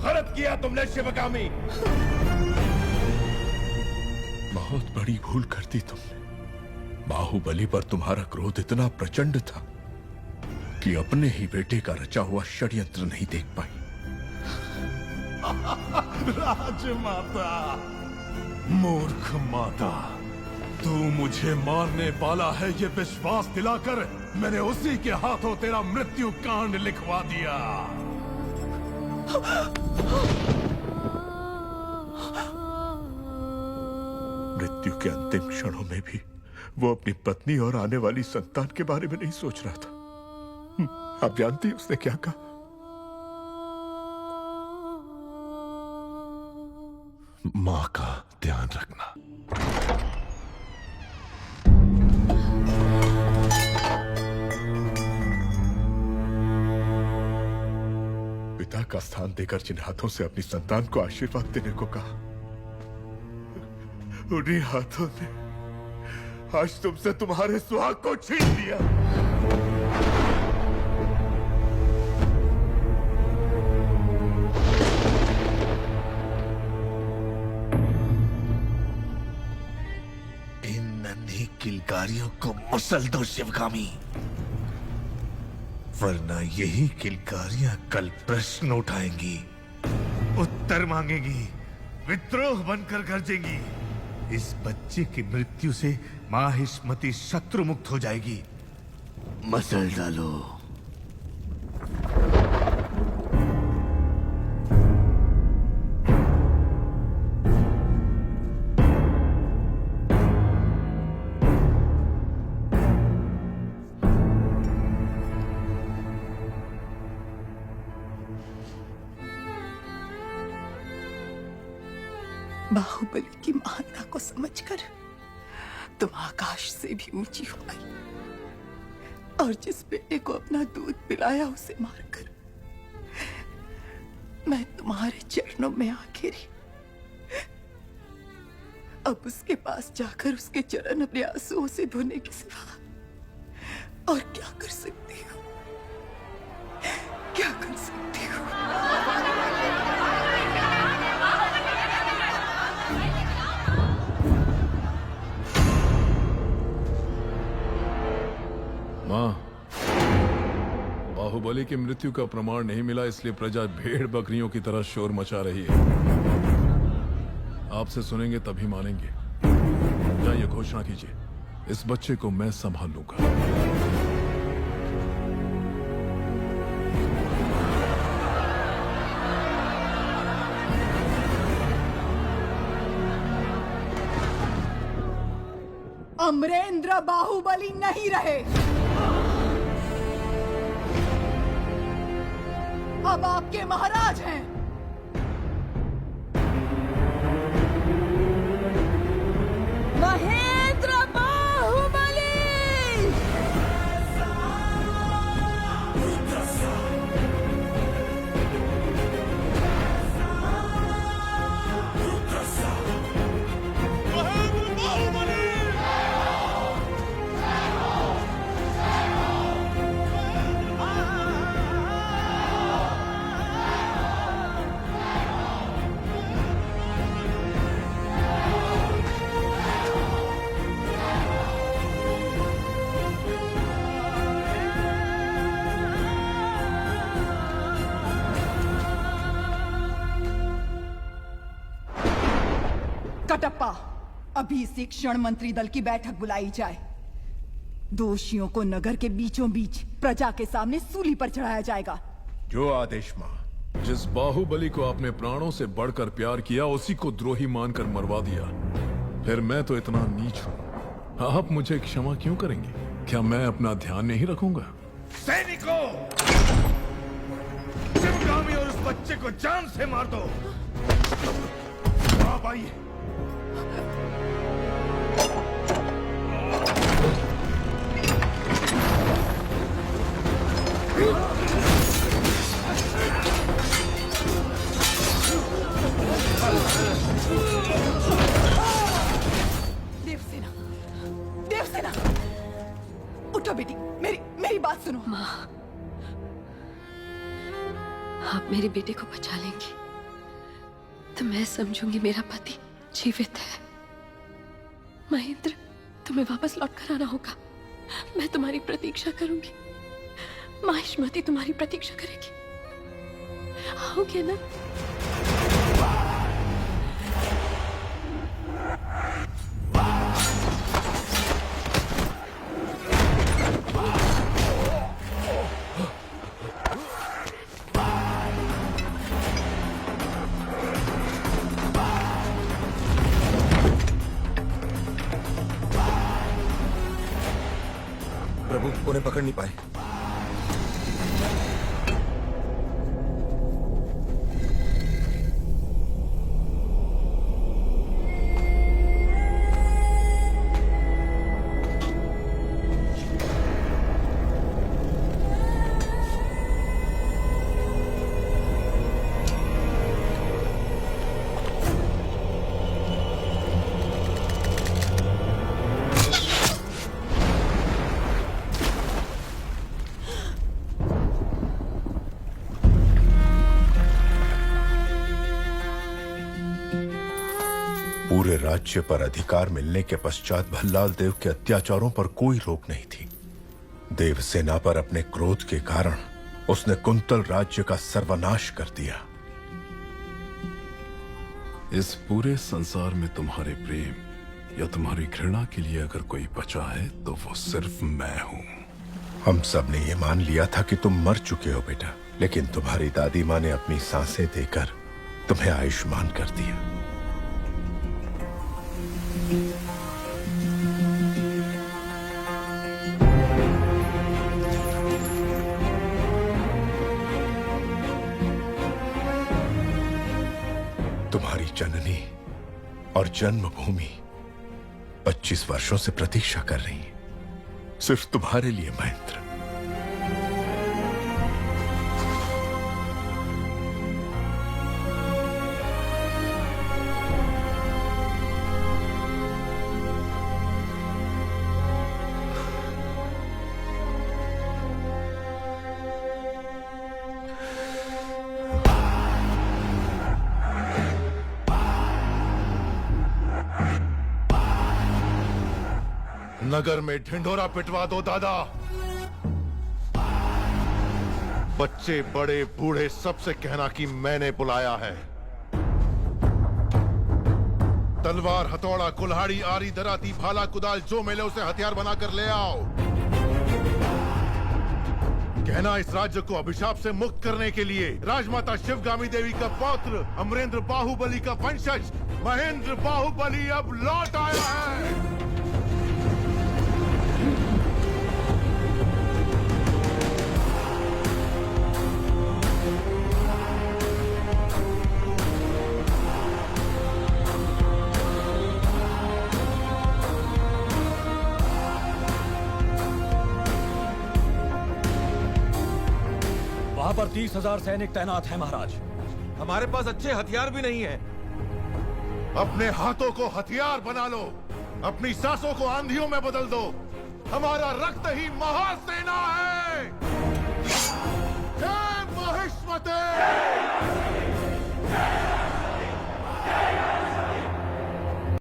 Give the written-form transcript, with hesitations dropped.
गलत किया तुमने शिवगामी। बहुत बड़ी भूल कर दी तुमने। बाहुबली पर तुम्हारा क्रोध इतना प्रचंड था कि अपने ही बेटे का रचा हुआ षड्यंत्र नहीं देख पाई। राजमाता, मूर्ख माता, तू मुझे मारने वाला है ये विश्वास दिलाकर मैंने उसी के हाथों तेरा मृत्यु कांड लिखवा दिया। मृत्यु के अंतिम क्षणों में भी वो अपनी पत्नी और आने वाली संतान के बारे में नहीं सोच रहा था। आप जानती हैं उसने क्या कहा? मां का ध्यान रखना। पिता का स्थान देकर जिन हाथों से अपनी संतान को आशीर्वाद देने को कहा, उन्हीं हाथों ने आज तुमसे तुम्हारे सुहाग को छीन लिया। इन नन्ही किलकारियों को मसल दो शिवगामी, वरना यही किलकारियां कल प्रश्न उठाएंगी, उत्तर मांगेंगी, विद्रोह बनकर गरजेंगी। इस बच्चे की मृत्यु से माहिष्मती शत्रु मुक्त हो जाएगी। मसल डालो। बाहुबली की महानता को समझकर तुम आकाश से भी ऊंची हो आई और जिस बेटे को अपना दूध पिलाया उसे मारकर मैं तुम्हारे चरणों में आ गिरी। अब उसके पास जाकर उसके चरण अपने आंसुओं से धोने के सिवा और क्या कर सकती हूँ? क्या कर सकती हूँ? मां, बाहुबली की मृत्यु का प्रमाण नहीं मिला, इसलिए प्रजा भेड़ बकरियों की तरह शोर मचा रही है। आपसे सुनेंगे तभी मानेंगे। जाइए घोषणा कीजिए, इस बच्चे को मैं संभाल लूंगा। अमरेंद्र बाहुबली नहीं रहे। अब आपके महाराज हैं। महेंद्र बाहुबली। कटप्पा, अभी इसी क्षण मंत्री दल की बैठक बुलाई जाए। दोषियों को नगर के बीचों बीच प्रजा के सामने सूली पर चढ़ाया जाएगा। जो आदेश मां। जिस बाहुबली को आपने प्राणों से बढ़कर प्यार किया, उसी को द्रोही मानकर मरवा दिया। फिर मैं तो इतना नीच हूं, आप मुझे क्षमा क्यों करेंगे? क्या मैं अपना ध्यान नहीं रखूंगा? सैनिकों, शिवगामी और उस बच्चे को जान से मार दो। आप आइए। देवसेना, देवसेना, उठो बेटी, मेरी बात सुनो। माँ, आप मेरे बेटे को बचा लेंगी। तो मैं समझूंगी मेरा पति जीवित है। महेंद्र, तुम्हें वापस लौट कर आना होगा। मैं तुम्हारी प्रतीक्षा करूंगी। माहिष्मती तुम्हारी प्रतीक्षा करेगी। आओगे ना? प्रभु, उन्हें पकड़ नहीं पाए। पूरे राज्य पर अधिकार मिलने के पश्चात भल्लाल देव के अत्याचारों पर कोई रोक नहीं थी। देवसेना पर अपने क्रोध के कारण उसने कुंतल राज्य का सर्वनाश कर दिया। इस पूरे संसार में तुम्हारे प्रेम या तुम्हारी घृणा के लिए अगर कोई बचा है तो वो सिर्फ मैं हूं। हम सब ने ये मान लिया था कि तुम मर चुके हो बेटा, लेकिन तुम्हारी दादी माँ ने अपनी सांसें देकर तुम्हें आयुष्मान कर दिया। तुम्हारी जननी और जन्मभूमि 25 वर्षों से प्रतीक्षा कर रही है, सिर्फ तुम्हारे लिए महेंद्र। नगर में ढिंढोरा पिटवा दो दादा। बच्चे बड़े बूढ़े सबसे कहना कि मैंने बुलाया है। तलवार, हथौड़ा, कुल्हाड़ी, आरी, दराती, भाला, कुदाल जो मिले उसे हथियार बनाकर ले आओ। कहना इस राज्य को अभिशाप से मुक्त करने के लिए राजमाता शिवगामी देवी का पौत्र अमरेंद्र बाहुबली का वंशज महेंद्र बाहुबली अब लौट आया है। वहां पर 30,000 सैनिक तैनात हैं महाराज। हमारे पास अच्छे हथियार भी नहीं है। अपने हाथों को हथियार बना लो, अपनी सांसों को आंधियों में बदल दो। हमारा रक्त ही महासेना है। जय महिष्मते।